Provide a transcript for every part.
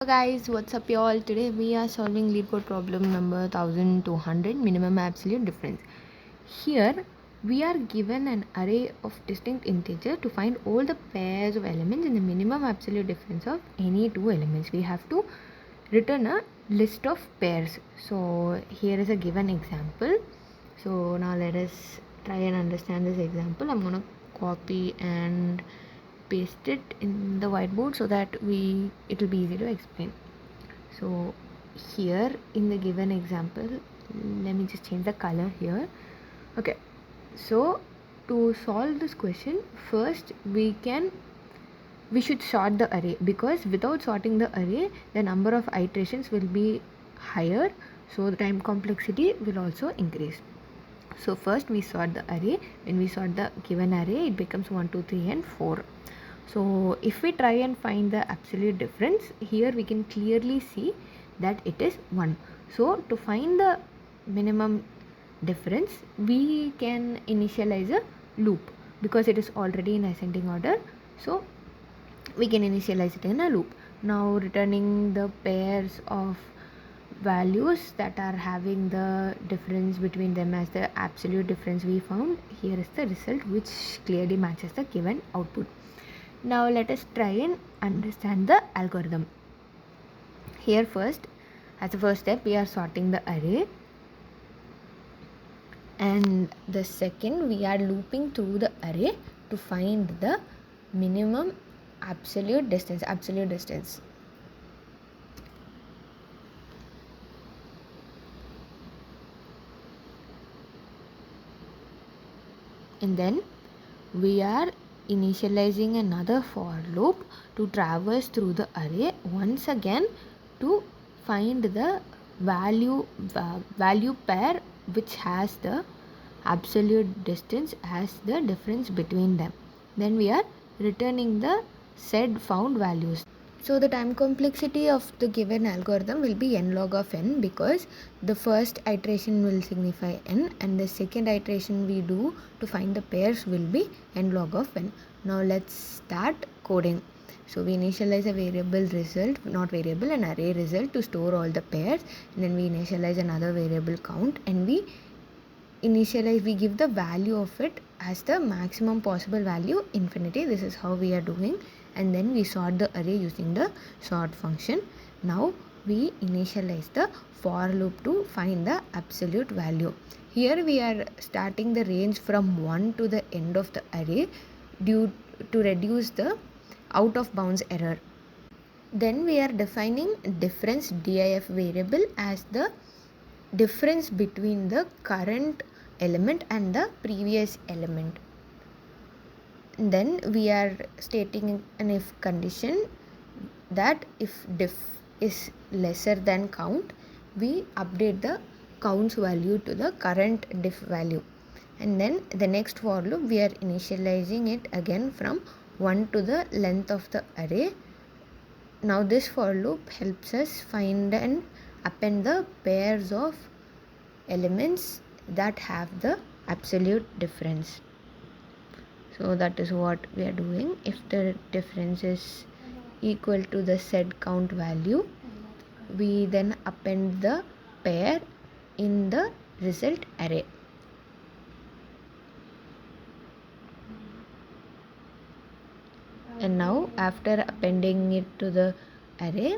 Hello guys, what's up y'all? Today we are solving Leetcode problem number 1200, minimum absolute difference. Here we are given an array of distinct integers to find all the pairs of elements in the minimum absolute difference of any two elements. We have to return a list of pairs. So here is a given example. So now let us try and understand this example. I'm gonna copy and paste it in the whiteboard so that it will be easy to explain. So here in the given example, let me just change the color here. Okay, so to solve this question, first we should sort the array, because without sorting the array the number of iterations will be higher, so the time complexity will also increase. So first we sort the array. When we sort the given array, it becomes 1 2 3 and 4. So if we try and find the absolute difference, here we can clearly see that it is 1. So to find the minimum difference, we can initialize a loop because it is already in ascending order. So we can initialize it in a loop. Now returning the pairs of values that are having the difference between them as the absolute difference we found, here is the result which clearly matches the given output. Now let us try and understand the algorithm. Here first, as a first step, we are sorting the array, and the second we are looping through the array to find the minimum absolute distance. And then we are initializing another for loop to traverse through the array once again to find the value pair which has the absolute distance as the difference between them. Then we are returning the said found values. So the time complexity of the given algorithm will be n log of n, because the first iteration will signify n and the second iteration we do to find the pairs will be n log of n. Now let's start coding. So we initialize a variable result, not variable, an array result to store all the pairs, and then we initialize another variable count, and we give the value of it as the maximum possible value, infinity. This is how we are doing, and then we sort the array using the sort function. Now we initialize the for loop to find the absolute value. Here we are starting the range from 1 to the end of the array due to reduce the out of bounds error. Then we are defining difference diff variable as the difference between the current element and the previous element. Then we are stating an if condition that if diff is lesser than count, we update the count's value to the current diff value. And then the next for loop, we are initializing it again from 1 to the length of the array. Now this for loop helps us find and append the pairs of elements that have the absolute difference. So that is what we are doing. If the difference is equal to the said count value, we then append the pair in the result array. And now after appending it to the array,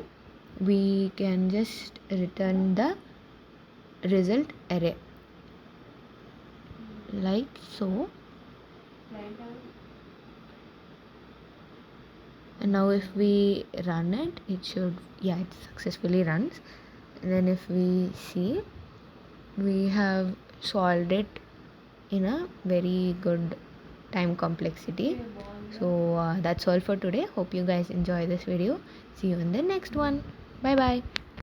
we can just return the result array like so. And now if we run it, it successfully runs. And then if we see, we have solved it in a very good time complexity. So that's all for today. Hope you guys enjoy this video. See you in the next one. Bye bye.